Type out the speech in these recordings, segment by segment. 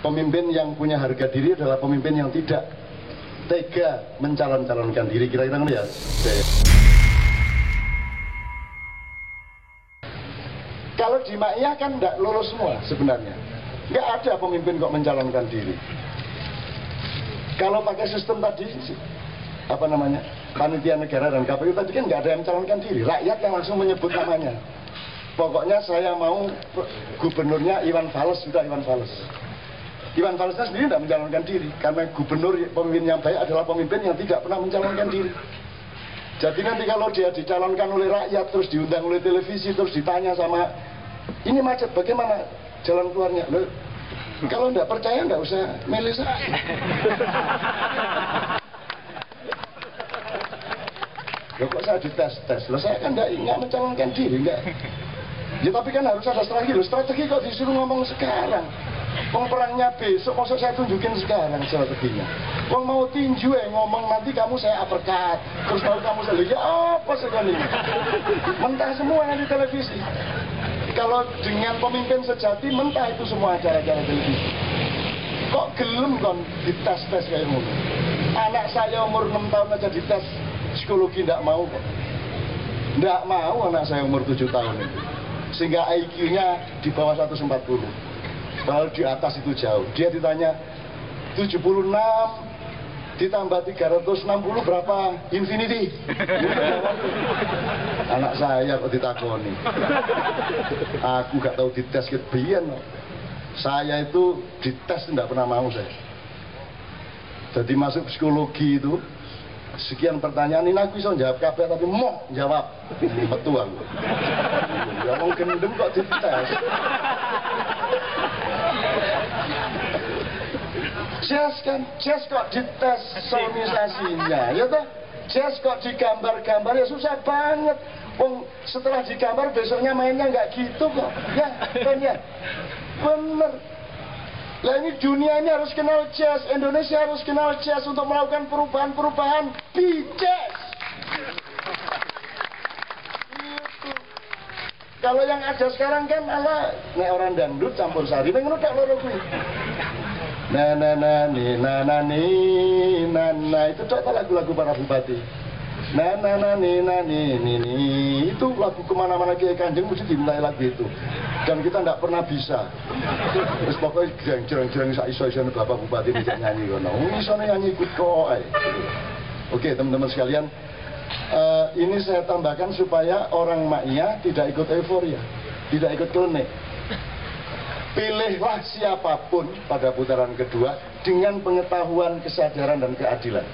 Pemimpin yang punya harga diri adalah pemimpin yang tidak tega mencalon-calonkan diri. Kira-kira ya. Kalau di Ma'iyah kan tidak lulus semua sebenarnya. Nggak ada pemimpin kok mencalonkan diri. Kalau pakai sistem tadi, apa namanya, panitia negara dan KPU tadi kan nggak ada yang mencalonkan diri. Rakyat yang langsung menyebut namanya. Pokoknya saya mau gubernurnya Iwan Fals, sudah Iwan Fals. Iwan Falsnya sendiri tidak mencalonkan diri, karena gubernur pemimpin yang baik adalah pemimpin yang tidak pernah mencalonkan diri. Jadi nanti kalau dia dicalonkan oleh rakyat, terus diundang oleh televisi, terus ditanya sama, ini macet, bagaimana jalan keluarnya? Loh, kalau tidak percaya nggak usah milih saya. Loh, kok saya dites-tes? Loh, saya kan nggak mencalonkan diri, nggak. Ya tapi kan harus ada strategi. Loh, strategi kok disuruh ngomong sekarang? Wong perangnya besok, maksud saya tunjukin sekarang strateginya. Wong mau tinju ngomong nanti kamu saya uppercut, terus mau kamu saya ya apa sekali? Mentah semua yang di televisi. Kalau dengan pemimpin sejati mentah itu semua acara-acara televisi. Kok gelem kon dites-tes kayak ngono? Anak saya umur 6 tahun aja dites psikologi tidak mau kok. Tidak mau anak saya umur 7 tahun itu. Sehingga IQ-nya di bawah 140. Kalau di atas itu jauh. Dia ditanya 76 ditambah 360 berapa? Infinity. Anak saya kok ditakoni. Aku gak tahu dites kebiyen. Saya itu dites tidak pernah mau saya. Jadi masuk psikologi itu sekian pertanyaan ini aku bisa jawab kabeh tapi mau jawab metu aku. Ya wong gendeng kok dites. Jazz kok dites sonisasinya, ya toh? Jazz kok digambar-gambar, ya susah banget. Setelah digambar besoknya mainnya nggak gitu kok, ya kan ya? Bener. Lah ini dunia ini harus kenal jazz, Indonesia harus kenal jazz untuk melakukan perubahan-perubahan di jazz. Gitu. Kalau yang ada sekarang kan ala nek orang dangdut campur sari, ning ngono tak loro kuwi. Na itu contoh lagu-lagu para bupati. Itu lagu kemana-mana Kiai Kanjeng mesti dimulai lagu itu. Dan kita tidak pernah bisa. Terus pokoknya jerang-jerang iso-iso bapak bupati bisa nyanyi kono. Iso nyanyi ikut kok. Oke teman-teman sekalian, ini saya tambahkan supaya orang Ma'iyah tidak ikut euforia, tidak ikut klenik. Pilihlah siapapun pada putaran kedua dengan pengetahuan, kesadaran, dan keadilan.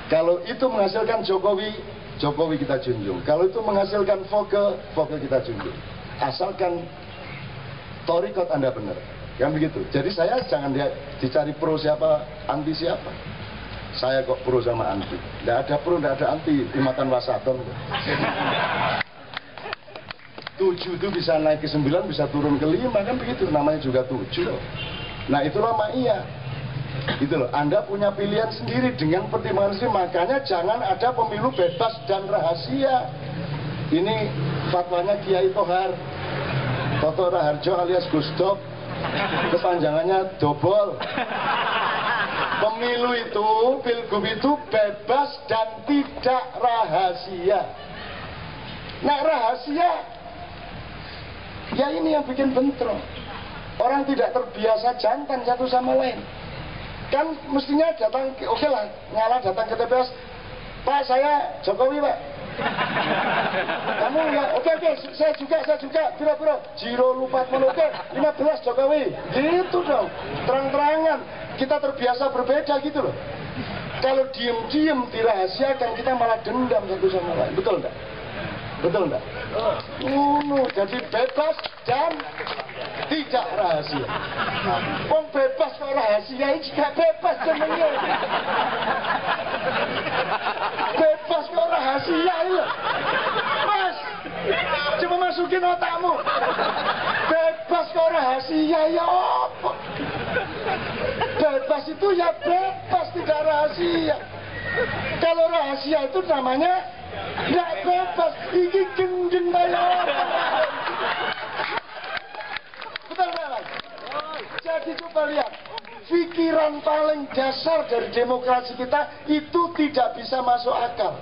Kalau itu menghasilkan Jokowi, Jokowi kita junjung. Kalau itu menghasilkan Foke, Foke kita junjung. Asalkan torikot Anda benar. Kan begitu. Jadi saya jangan dicari pro siapa, anti siapa. Saya kok pro sama anti. Tidak ada pro, tidak ada anti. Imatan wasaton. 7 itu bisa naik ke 9, bisa turun ke 5, kan begitu, namanya juga 7. Nah itulah Ma'iyah. Gitu loh, Anda punya pilihan sendiri dengan pertimbangan sendiri, makanya jangan ada pemilu bebas dan rahasia. Ini fatwanya Kiai Tohar, Toto Raharjo alias Gusdop, kepanjangannya dobol. Pemilu itu, pilgub itu bebas dan tidak rahasia. Nah rahasia, ya ini yang bikin bentrok. Orang tidak terbiasa jantan satu sama lain. Kan mestinya datang, oke lah, ngalah datang ke TPS. Pak, saya Jokowi, Pak. Kamu ya, oke, saya juga, biro, Jiro lupa oke, 15 Jokowi. Gitu dong, terang-terangan. Kita terbiasa berbeda gitu loh. Kalau diem-diem dirahasiakan, kita malah dendam satu sama lain. Betul enggak? Betul enggak? Jadi bebas dan tidak rahasia. Wong bebas kok rahasia, ini gak bebas jenenge. Bebas kok rahasia ini. Mas, coba masukin otakmu. Bebas kok rahasia, ya apa? Bebas itu ya bebas, tidak rahasia. Kalau rahasia itu namanya nggak bebas, ini gendeng bayar. Betul nggak, Mas? Jadi coba lihat, pikiran paling dasar dari demokrasi kita itu tidak bisa masuk akal.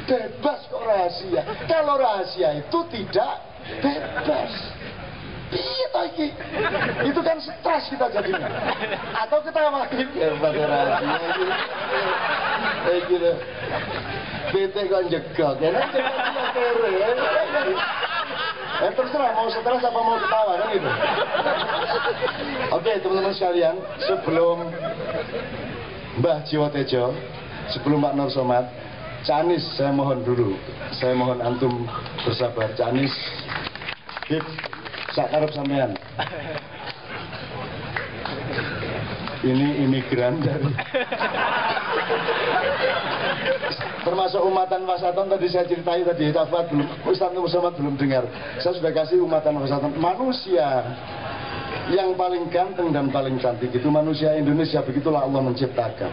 Bebas kok rahasia. Kalau rahasia itu tidak bebas. Iya lagi. Itu kan stres kita jadinya. Atau kita makin bebas rahasia gitu. Kayak gitu. Bete kok jegok. Ya nanti terserah mau stres apa mau ketawa kan gitu. Oke teman-teman sekalian, sebelum Mbah Jiwo Tejo, sebelum Pak Nur Somad, Canis saya mohon dulu, saya mohon antum bersabar. Canis, Gip, sakarep sampean. Ini imigran dari termasuk umatan Wasaton tadi saya ceritai tadi, Tafat belum, Ustaz Nur Somad belum dengar. Saya sudah kasih umatan Wasaton. Manusia yang paling ganteng dan paling cantik itu manusia Indonesia, begitulah Allah menciptakan.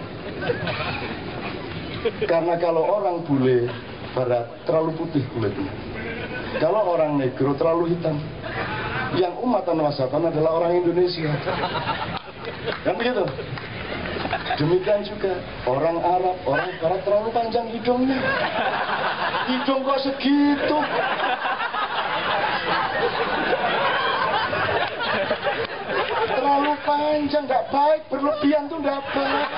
Karena kalau orang bule barat terlalu putih kulitnya, kalau orang negro terlalu hitam. Yang umatan Wasaton adalah orang Indonesia. Kan begitu? Demikian juga orang Arab, orang Barat terlalu panjang hidungnya. Hidung kok segitu? Terlalu panjang, nggak baik, berlebihan tuh nggak baik.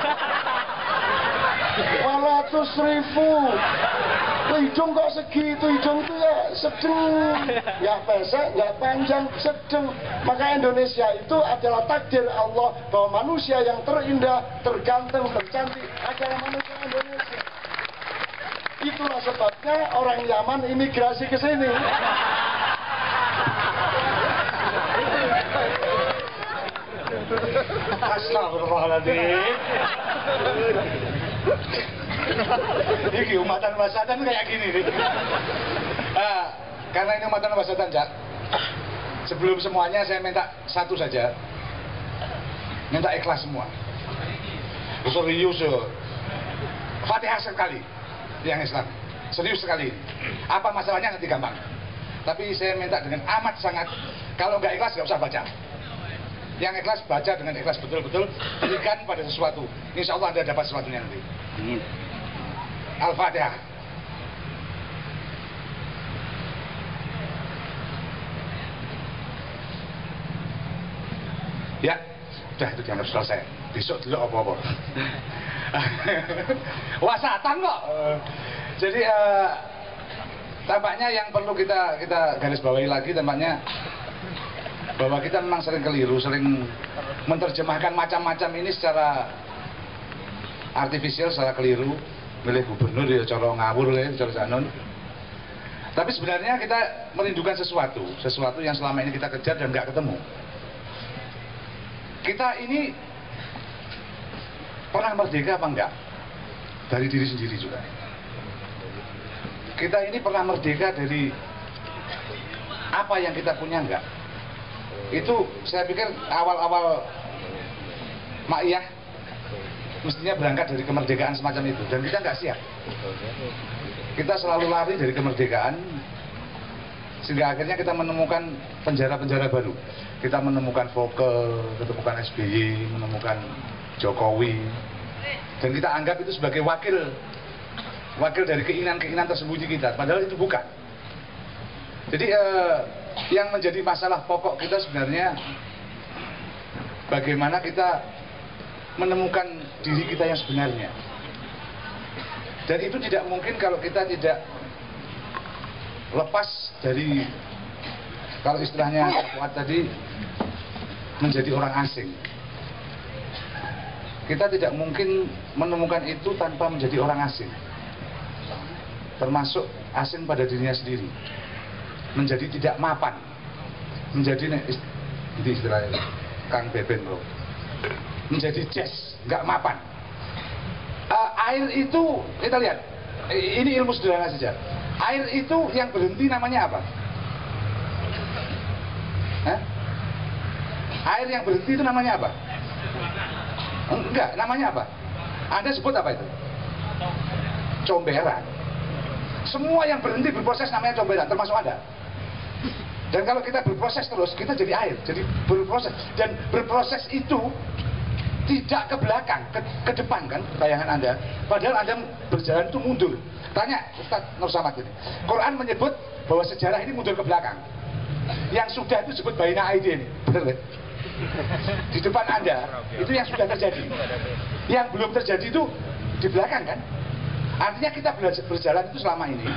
200.000 hidung kok segitu, hidung itu ya sedang, nggak pesek, nggak panjang, sedang. Maka Indonesia itu adalah takdir Allah bahwa manusia yang terindah, terganteng, tercantik adalah manusia Indonesia. Itulah sebabnya orang Yaman imigrasi ke sini. Astagfirullahaladzim. Ini umatan Wasaton kayak gini nih. Karena ini umatan Wasaton, Cak. Sebelum semuanya saya minta satu saja. Minta ikhlas semua. Serius ya. Fatihah sekali yang Islam. Serius sekali. Apa masalahnya nanti gampang. Tapi saya minta dengan amat sangat, kalau nggak ikhlas nggak usah baca. Yang ikhlas baca dengan ikhlas betul-betul, berikan pada sesuatu. Insya Allah Anda dapat sesuatunya nanti. Al-Fatihah. Ya, udah itu dianggap selesai. Besok dulu apa-apa. Wasaton kok. Jadi tampaknya yang perlu kita garis bawahi lagi, tampaknya bahwa kita memang sering keliru, sering menerjemahkan macam-macam ini secara artifisial, secara keliru. Milih gubernur ya cara ngawur ya, cara sanon. Tapi sebenarnya kita merindukan sesuatu yang selama ini kita kejar dan nggak ketemu. Kita ini pernah merdeka apa enggak? Dari diri sendiri juga. Kita ini pernah merdeka dari apa yang kita punya enggak? Itu saya pikir awal-awal Ma'iyah mestinya berangkat dari kemerdekaan semacam itu, dan kita nggak siap. Kita selalu lari dari kemerdekaan sehingga akhirnya kita menemukan penjara-penjara baru. Kita menemukan Fokel, menemukan SBY, menemukan Jokowi, dan kita anggap itu sebagai wakil dari keinginan-keinginan tersembunyi kita, padahal itu bukan. Jadi yang menjadi masalah pokok kita sebenarnya bagaimana kita menemukan diri kita yang sebenarnya. Dan itu tidak mungkin kalau kita tidak lepas dari, kalau istilahnya kuat tadi, menjadi orang asing. Kita tidak mungkin menemukan itu tanpa menjadi orang asing. Termasuk asing pada dirinya sendiri. Menjadi tidak mapan. Menjadi, ini istilahnya Kang Beben bro, menjadi jazz, nggak mapan. Air itu, kita lihat, ini ilmu sederhana saja. Air itu yang berhenti namanya apa? Hah? Air yang berhenti itu namanya apa? Enggak, namanya apa? Anda sebut apa itu? Comberan. Semua yang berhenti berproses namanya comberan, termasuk Anda. Dan kalau kita berproses terus, kita jadi air, jadi berproses. Dan berproses itu tidak ke belakang, ke depan kan, bayangan Anda. Padahal Anda berjalan itu mundur. Tanya Ustaz Nur Samad ini. Quran menyebut bahwa sejarah ini mundur ke belakang. Yang sudah itu disebut baina aidin, benar kan? Di depan Anda, itu yang sudah terjadi. Yang belum terjadi itu di belakang kan? Artinya kita berjalan itu selama ini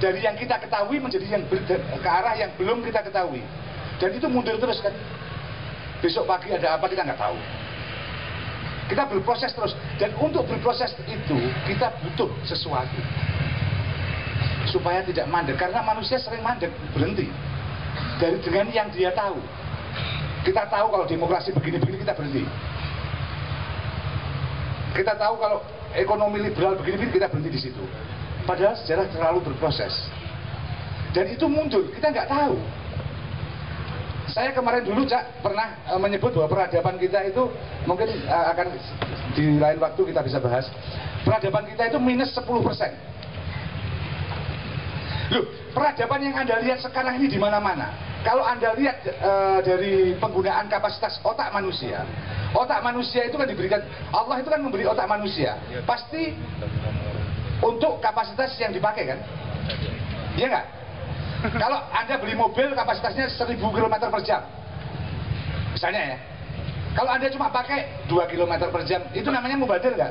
dari yang kita ketahui menjadi yang ke arah yang belum kita ketahui, dan itu mundur terus kan. Besok pagi ada apa kita nggak tahu. Kita berproses terus, dan untuk berproses itu kita butuh sesuatu supaya tidak mandek, karena manusia sering mandek, berhenti dengan yang dia tahu. Kita tahu kalau demokrasi begini-begini, kita berhenti. Kita tahu kalau ekonomi liberal begini-begini, kita berhenti di situ. Padahal sejarah terlalu berproses. Dan itu mundur, kita nggak tahu. Saya kemarin dulu Cak pernah menyebut bahwa peradaban kita itu mungkin akan di lain waktu kita bisa bahas. Peradaban kita itu minus 10%. Loh, peradaban yang Anda lihat sekarang ini di mana-mana. Kalau Anda lihat dari penggunaan kapasitas otak manusia itu kan diberikan, Allah itu kan memberi otak manusia. Pasti untuk kapasitas yang dipakai kan? Iya nggak? Kalau Anda beli mobil kapasitasnya 1000 km per jam, misalnya ya. Kalau Anda cuma pakai 2 km per jam, itu namanya mubazir nggak?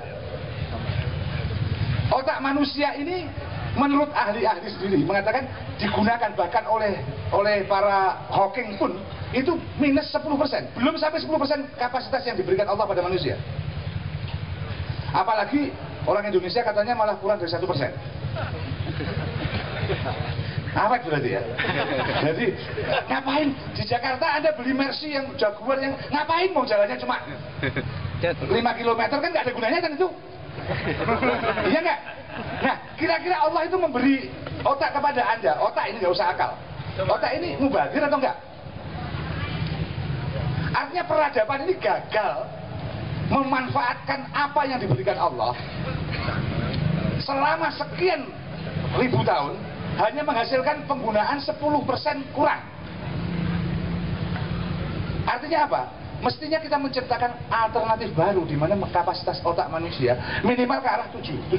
Otak manusia ini menurut ahli-ahli sendiri mengatakan digunakan bahkan oleh para Hawking pun itu minus 10%, belum sampai 10% kapasitas yang diberikan Allah pada manusia. Apalagi orang Indonesia katanya malah kurang dari 1%. Apa itu berarti ya? Jadi ngapain di Jakarta Anda beli Mercy yang Jaguar yang ngapain, mau jalannya cuma 5 km kan nggak ada gunanya kan itu? Iya nggak? Nah, kira-kira Allah itu memberi otak kepada Anda, otak ini nggak usah akal. Otak ini mubazir atau enggak? Artinya peradaban ini gagal memanfaatkan apa yang diberikan Allah selama sekian ribu tahun, hanya menghasilkan penggunaan 10% kurang. Artinya apa? Mestinya kita menciptakan alternatif baru di mana kapasitas otak manusia minimal ke arah 70%.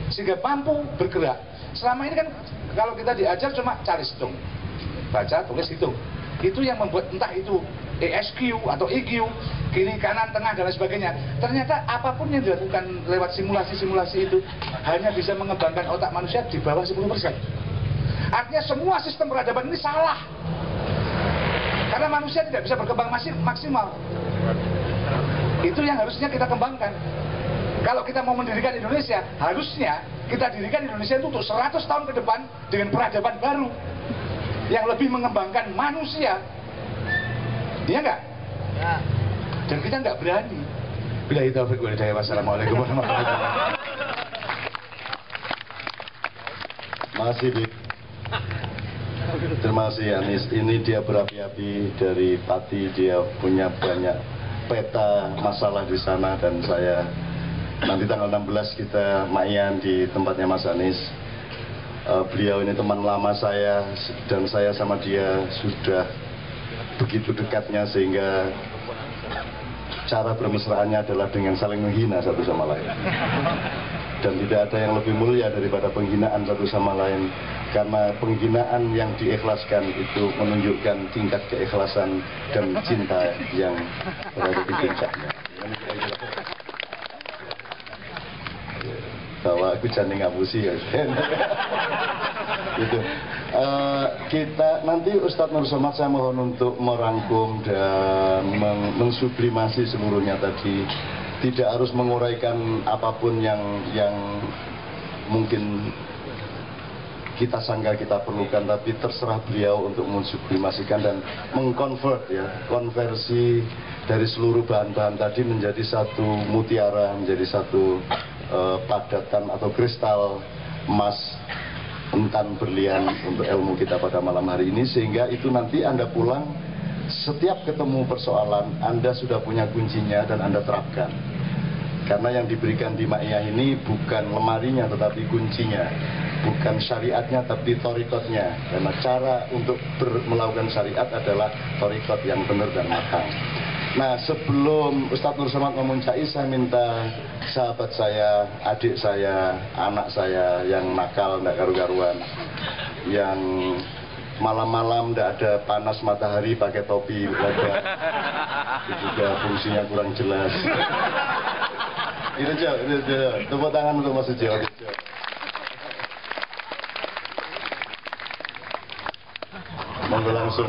Sehingga mampu bergerak. Selama ini kan kalau kita diajar cuma cari hitung, baca, tulis, hitung. Itu yang membuat entah itu ESQ atau EQ, kiri, kanan, tengah, dan lain sebagainya. Ternyata apapun yang dilakukan lewat simulasi-simulasi itu hanya bisa mengembangkan otak manusia di bawah 10%. Artinya semua sistem peradaban ini salah. Karena manusia tidak bisa berkembang maksimal. Itu yang harusnya kita kembangkan. Kalau kita mau mendirikan Indonesia, harusnya kita dirikan Indonesia itu untuk 100 tahun ke depan dengan peradaban baru yang lebih mengembangkan manusia. Iya nggak? Ya. Dan kita nggak berani. Billahi taufiq wal hidayah. Wassalamualaikum warahmatullahi wabarakatuh. Masih di. Terima kasih Anis. Ini dia berapi-api dari Pati, dia punya banyak peta masalah di sana, dan saya nanti tanggal 16 kita mayan di tempatnya Mas Anis. Beliau ini teman lama saya, dan saya sama dia sudah begitu dekatnya sehingga cara bermesraannya adalah dengan saling menghina satu sama lain. Dan tidak ada yang lebih mulia daripada penghinaan satu sama lain, karena penghinaan yang diikhlaskan itu menunjukkan tingkat keikhlasan dan cinta yang berada di puncaknya. Bahwa aku jangan ngapusi ya. Gitu. Kita nanti Ustadz Nur Somad saya mohon untuk merangkum dan mensublimasi seluruhnya tadi. Tidak harus menguraikan apapun yang mungkin kita sangka kita perlukan, tapi terserah beliau untuk mensublimasikan dan mengkonvert ya, konversi dari seluruh bahan-bahan tadi menjadi satu mutiara, menjadi satu padatan atau kristal emas entan berlian untuk ilmu kita pada malam hari ini, sehingga itu nanti Anda pulang setiap ketemu persoalan Anda sudah punya kuncinya dan Anda terapkan. Karena yang diberikan di Ma'iyah ini bukan lemarinya tetapi kuncinya. bukan syariatnya tapi torikotnya, karena cara untuk melakukan syariat adalah torikot yang benar dan matang. Nah, sebelum Ustadz Nur Somad memuncai, saya minta sahabat saya, adik saya, anak saya yang nakal, tidak karu-karuan, yang malam-malam tidak ada panas matahari pakai topi lebar, itu juga fungsinya kurang jelas. Itu Jo, tepuk tangan untuk Mas Jo. Monggo langsung.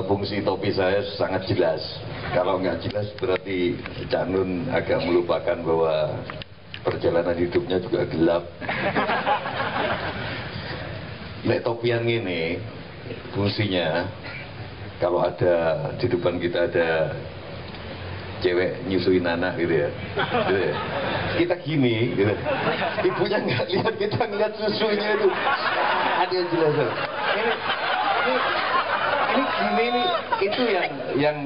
Fungsi topi saya sangat jelas. Kalau nggak jelas berarti Cak Nun agak melupakan bahwa perjalanan hidupnya juga gelap. Nek topian ini fungsinya, kalau ada di depan kita ada cewek nyusuin anak gitu ya, kita gini gitu. Ibunya nggak lihat, kita ngeliat susunya itu ada yang jelas. Ini gini nih, itu yang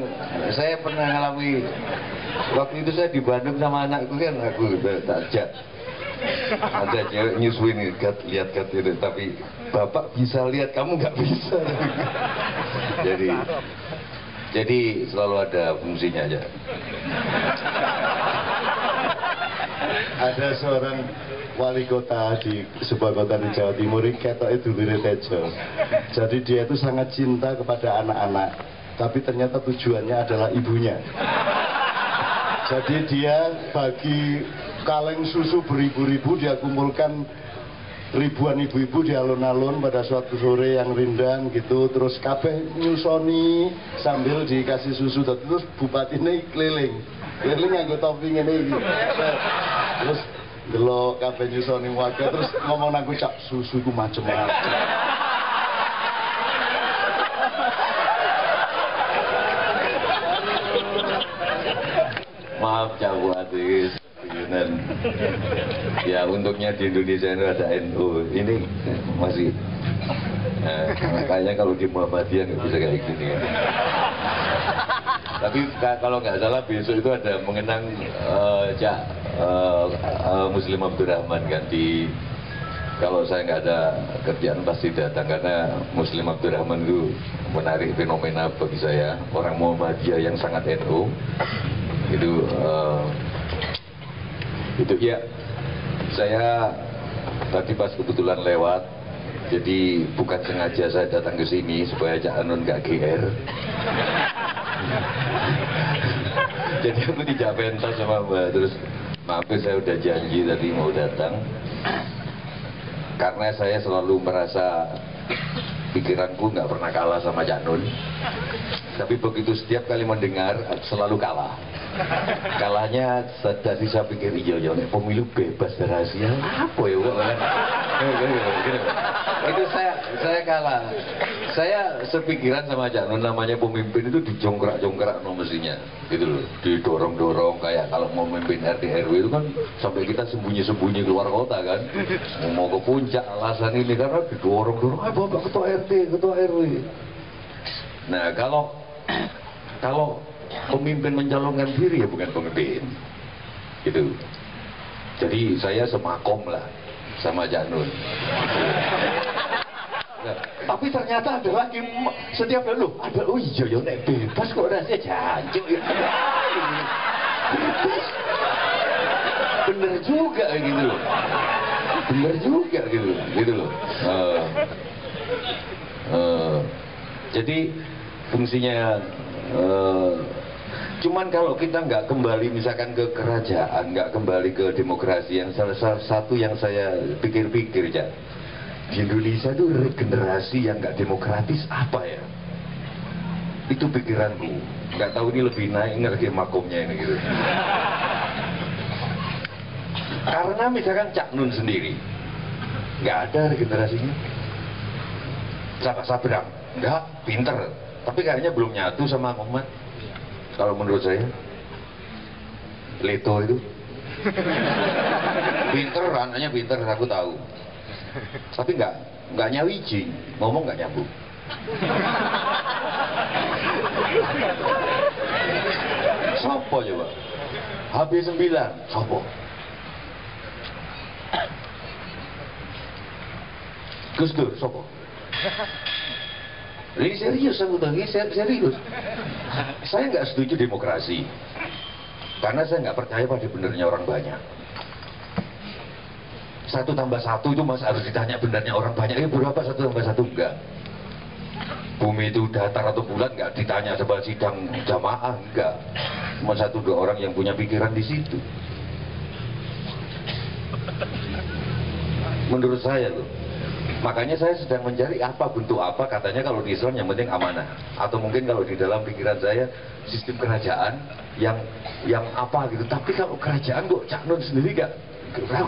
saya pernah ngalami waktu itu. Saya di Bandung sama anakku kan, aku tak ajak, ada cewek nyusuin, lihat itu, tapi bapak bisa lihat, kamu nggak bisa. Jadi selalu ada fungsinya aja. Ada seorang wali kota di sebuah kota di Jawa Timur, ketok itu dulure Tejo. Jadi dia itu sangat cinta kepada anak-anak, tapi ternyata tujuannya adalah ibunya. Jadi dia bagi kaleng susu beribu-ribu, dia kumpulkan ribuan ibu-ibu di alun-alun pada suatu sore yang rindang gitu, terus kabeh nyusoni sambil dikasih susu. Terus bupati ini keliling nganggo topi ngene iki. Terus delok kabeh nyusoni warga, terus ngomong nang Cak, susuku macem-macem. Maaf Cak Buatis. Ya untungnya di Indonesia itu ada NU, ini masih kayaknya kalau di Muhammadiyah nggak bisa kayak gini ya. Tapi kalau nggak salah besok itu ada mengenang Cak Muslim Abdurrahman kan, kalau saya nggak ada kerjaan pasti datang, karena Muslim Abdurrahman itu menarik fenomena bagi saya, orang Muhammadiyah yang sangat NU itu ya. Saya tadi pas kebetulan lewat, jadi bukan sengaja saya datang ke sini supaya Cak Nun nggak GR. Jadi aku tidak pentas sama Mbak, terus maaf saya udah janji tadi mau datang, karena saya selalu merasa pikiranku nggak pernah kalah sama Cak Nun, tapi begitu setiap kali mendengar selalu kalah. Kalahnya tadi saya pikir iya pemilu bebas rahasia apa ya itu saya kalah. Saya sepikiran sama Cak Nun, namanya pemimpin itu dijongkrak-jongkrak mestinya gitu loh, didorong-dorong, kayak kalau mau memimpin RT RW itu kan sampai kita sembunyi-sembunyi keluar kota kan, mau ke puncak alasan ini karena didorong-dorong, bapak ketua RT, ketua RW. Nah kalau pemimpin mencalonkan diri ya bukan pemimpin gitu. Jadi saya semakom lah sama Cak Nun. Nah, tapi ternyata ada lagi setiap lalu ada, oh iya ya nek bebas kok rasanya jancuk ya. Bebas. Bener juga gitu loh. Bener juga gitu loh. Jadi fungsinya cuman kalau kita nggak kembali misalkan ke kerajaan, nggak kembali ke demokrasi, yang salah satu yang saya pikir-pikir ya, di Indonesia itu regenerasi yang nggak demokratis apa ya? Itu pikiranku. Nggak tahu ini lebih naik ngerti makomnya ini gitu. Karena misalkan Cak Nun sendiri nggak ada regenerasinya. Cak Sabrang nggak, pinter, tapi kayaknya belum nyatu sama umat. Kalau menurut saya, Leto itu pinter, anaknya pinter, aku tahu. Tapi nggak nyawiji, ngomong nggak nyambung. Sopo coba? HB9, sopo? Gus Dur, sopo? Ini serius, serius. Saya nggak setuju demokrasi, karena saya nggak percaya pada benernya orang banyak. 1 tambah 1 itu mas harus ditanya benernya orang banyak. Berapa 1 tambah 1? Enggak. Bumi itu datar atau bulat nggak ditanya sebab sidang jamaah, enggak. Cuma 1-2 orang yang punya pikiran di situ. Menurut saya loh. Makanya saya sedang mencari apa bentuk apa, katanya kalau di Islam yang penting amanah, atau mungkin kalau di dalam pikiran saya sistem kerajaan yang apa gitu. Tapi kalau kerajaan kok Cak Nun sendiri gak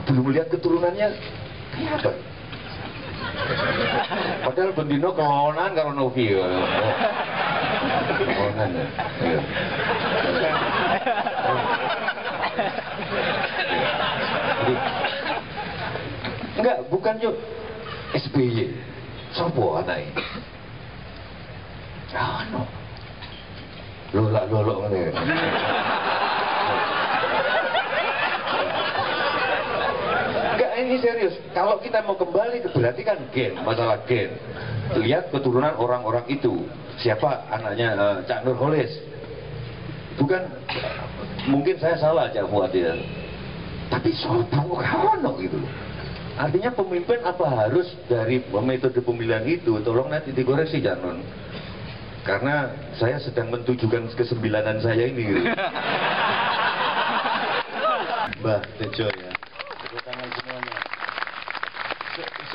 belum melihat keturunannya kayak apa? Padahal bendino kelonan kalau Novi kelonan ya. Enggak, bukan yuk SBY, sopo anaknya? Ah, no. Lolak ngene. Enggak, ini serius. Kalau kita mau kembali ke berarti kan gen, masalah gen. Lihat keturunan orang-orang itu. Siapa anaknya Cak Nurholis? Bukan, mungkin saya salah Cak Fuad ya. Tapi sopo kawono gitu. Artinya pemimpin apa harus dari metode pemilihan itu? Tolong nanti dikoreksi Janun. Karena saya sedang mentujukan kesembilanan saya ini. Mbah Tejo ya. Tepuk tangan semuanya.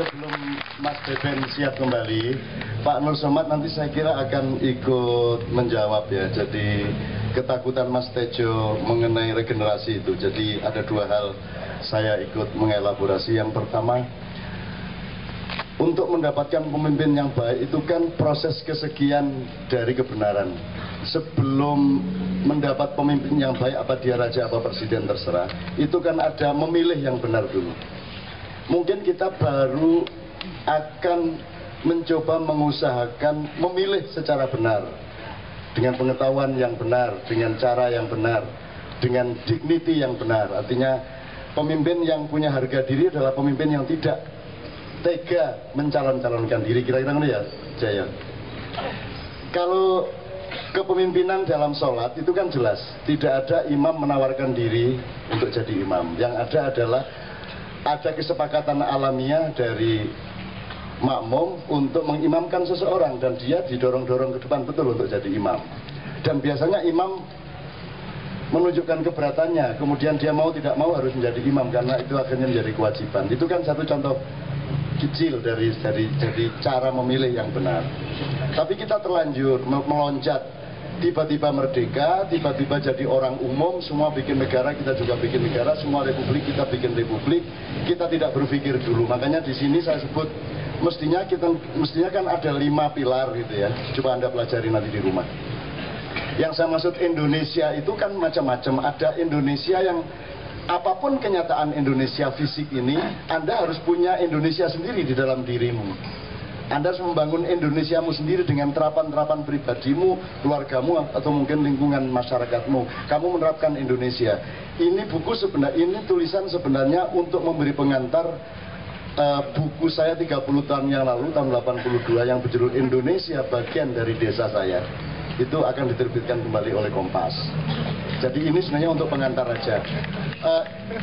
Sebelum Mas Beben siap kembali, Pak Nur Somad nanti saya kira akan ikut menjawab ya. Jadi ketakutan Mas Tejo mengenai regenerasi itu. Jadi ada 2 hal saya ikut mengelaborasi. Yang pertama, untuk mendapatkan pemimpin yang baik itu kan proses kesekian dari kebenaran. Sebelum mendapat pemimpin yang baik, apa dia raja apa presiden terserah, itu kan ada memilih yang benar dulu. Mungkin kita baru akan mencoba mengusahakan memilih secara benar, dengan pengetahuan yang benar, dengan cara yang benar, dengan dignity yang benar. Artinya pemimpin yang punya harga diri adalah pemimpin yang tidak tega mencalon-calonkan diri. Kira-kira ini ya, Jaya. Kalau kepemimpinan dalam sholat itu kan jelas, tidak ada imam menawarkan diri untuk jadi imam. Yang ada adalah ada kesepakatan alamiah dari makmum untuk mengimamkan seseorang, dan dia didorong-dorong ke depan betul untuk jadi imam. Dan biasanya imam menunjukkan keberatannya, kemudian dia mau tidak mau harus menjadi imam karena itu akhirnya menjadi kewajiban. Itu kan satu contoh kecil dari cara memilih yang benar. Tapi kita terlanjur meloncat, tiba-tiba merdeka, tiba-tiba jadi orang umum, semua bikin negara, kita juga bikin negara, semua republik kita bikin republik. Kita tidak berpikir dulu. Makanya di sini saya sebut mestinya kan ada 5 pilar gitu ya. Coba Anda pelajari nanti di rumah. Yang saya maksud Indonesia itu kan macam-macam. Ada Indonesia yang apapun kenyataan Indonesia fisik ini, Anda harus punya Indonesia sendiri di dalam dirimu. Anda harus membangun Indonesiamu sendiri dengan terapan-terapan pribadimu, keluargamu, atau mungkin lingkungan masyarakatmu. Kamu menerapkan Indonesia. Ini buku sebenarnya, ini tulisan sebenarnya untuk memberi pengantar buku saya 30 tahun yang lalu, tahun 82, yang berjudul Indonesia Bagian dari Desa Saya. Itu akan diterbitkan kembali oleh Kompas. Jadi ini sebenarnya untuk pengantar aja.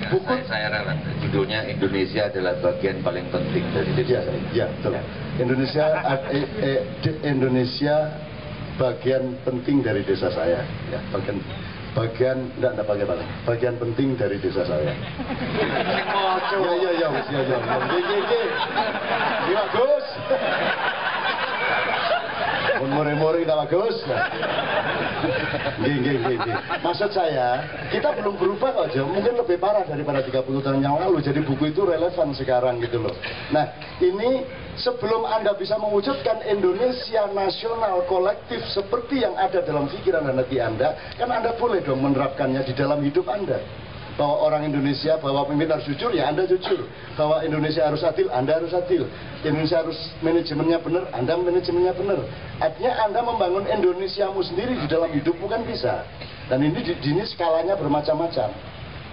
Buku saya rela. Judulnya Indonesia adalah bagian paling penting dari desa saya. Ya, betul. Indonesia bagian penting dari desa saya. Ya, bagian penting dari desa saya. Ya. Gila, Gus. Mori-mori tak bagus. Maksud saya, kita belum berubah kok, Jo. Mungkin lebih parah daripada 30 tahun yang lalu. Jadi buku itu relevan sekarang gitu loh. Nah, ini sebelum Anda bisa mewujudkan Indonesia nasional kolektif seperti yang ada dalam pikiran dan hati Anda, kan Anda boleh dong menerapkannya di dalam hidup Anda. Bahwa orang Indonesia, bahwa pemimpin harus jujur, ya Anda jujur. Bahwa Indonesia harus adil, Anda harus adil. Indonesia harus manajemennya benar, Anda manajemennya benar. Artinya Anda membangun Indonesiamu sendiri di dalam hidupmu kan bisa. Dan ini skalanya bermacam-macam.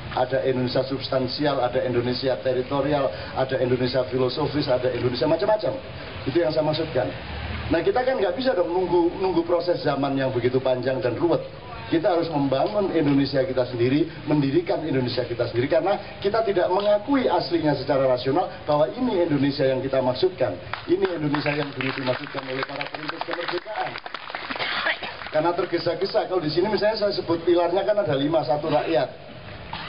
Ada Indonesia substansial, ada Indonesia teritorial, ada Indonesia filosofis, ada Indonesia macam-macam. Itu yang saya maksudkan. Nah kita kan nggak bisa dong nunggu proses zaman yang begitu panjang dan ruwet. Kita harus membangun Indonesia kita sendiri, mendirikan Indonesia kita sendiri, karena kita tidak mengakui aslinya secara rasional bahwa ini Indonesia yang kita maksudkan. Ini Indonesia yang dulu dimaksudkan oleh para perintis kemerdekaan. Karena tergesa-gesa, kalau di sini misalnya saya sebut pilarnya kan ada 5, 1 rakyat.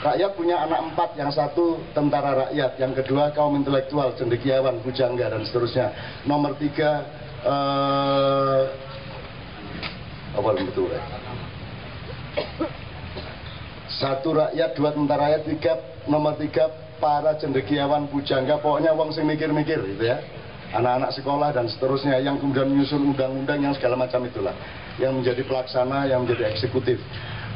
Rakyat punya anak 4, yang 1 tentara rakyat, yang kedua kaum intelektual, cendekiawan, pujangga, dan seterusnya. Nomor 3, apa betul ya? 1 rakyat, 2 tentara rakyat, 3, nomor 3 para cendekiawan, pujangga, pokoknya wong sing mikir-mikir gitu ya. Anak-anak sekolah dan seterusnya, yang kemudian menyusun undang-undang yang segala macam itulah, yang menjadi pelaksana, yang menjadi eksekutif.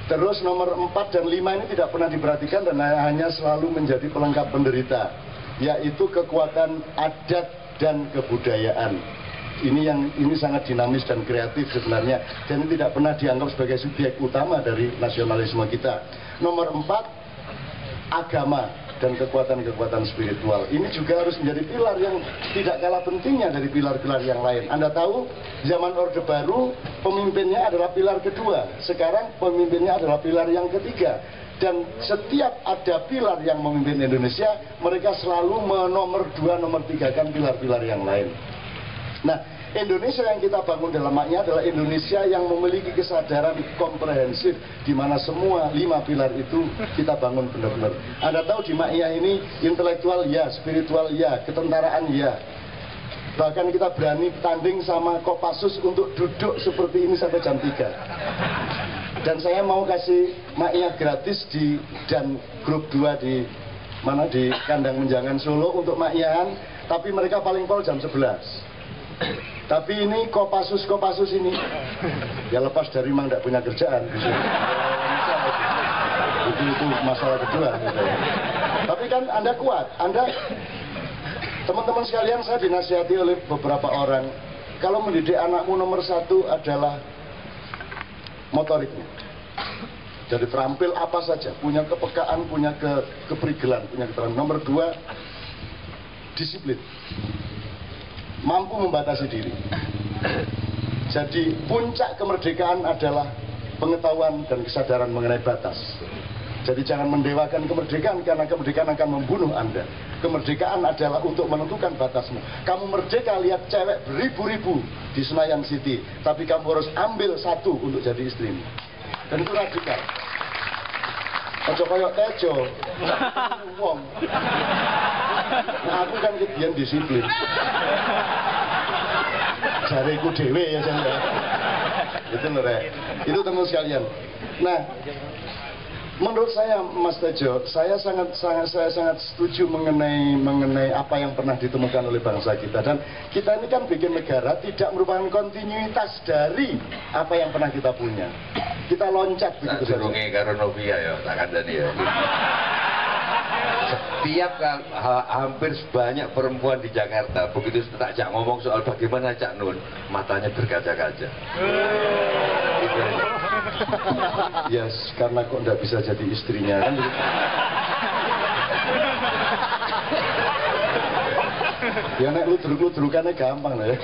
Terus nomor 4 dan 5 ini tidak pernah diperhatikan dan hanya selalu menjadi pelengkap penderita, yaitu kekuatan adat dan kebudayaan. Ini sangat dinamis dan kreatif sebenarnya, dan ini tidak pernah dianggap sebagai subjek utama dari nasionalisme kita. Nomor 4, agama dan kekuatan-kekuatan spiritual. Ini juga harus menjadi pilar yang tidak kalah pentingnya dari pilar-pilar yang lain. Anda tahu, zaman Orde Baru pemimpinnya adalah pilar kedua, sekarang pemimpinnya adalah pilar yang ketiga. Dan setiap ada pilar yang memimpin Indonesia, mereka selalu menomor 2, nomor 3 kan pilar-pilar yang lain. Nah, Indonesia yang kita bangun dalam maknya adalah Indonesia yang memiliki kesadaran komprehensif, di mana semua 5 pilar itu kita bangun benar-benar. Anda tahu di maknya ini intelektual ya, spiritual ya, ketentaraan ya. Bahkan kita berani tanding sama Kopassus untuk duduk seperti ini sampai jam 3. Dan saya mau kasih maknya gratis dan grup 2 di Kandang Menjangan Solo untuk maknyaan, tapi mereka paling pol jam 11. Tapi ini Kopassus ini ya lepas dari memang tidak punya kerjaan itu masalah kedua gitu. Tapi kan Anda kuat, teman-teman sekalian, saya dinasihati oleh beberapa orang, kalau mendidik anakmu nomor 1 adalah motoriknya. Jadi terampil apa saja, punya kepekaan, punya keprigelan, punya keterampilan. Nomor 2, disiplin, mampu membatasi diri. Jadi puncak kemerdekaan adalah pengetahuan dan kesadaran mengenai batas. Jadi jangan mendewakan kemerdekaan, karena kemerdekaan akan membunuh Anda. Kemerdekaan adalah untuk menentukan batasmu. Kamu merdeka lihat cewek beribu-ribu di Senayan City, tapi kamu harus ambil 1 untuk jadi istrimu. Dan itu radikal. Ojo koyok tejo, wong. Nah, aku kan kebian disiplin. Jariku dewe ya saya. Itu loh, Rek. Itu teman sekalian. Nah, menurut saya Mas Tejo, saya sangat setuju mengenai apa yang pernah ditemukan oleh bangsa kita. Dan kita ini kan bikin negara tidak merupakan kontinuitas dari apa yang pernah kita punya. Kita loncat begitu saja. Karo Novia ya, tak kandani ya. Setiap hampir banyak perempuan di Jakarta, begitu tak Cak ngomong soal bagaimana Cak Nun, matanya berkaca-kaca. Yes, karena kok nggak bisa jadi istrinya kan? Ya nek ludruk-ludrukannya gampang lah ya.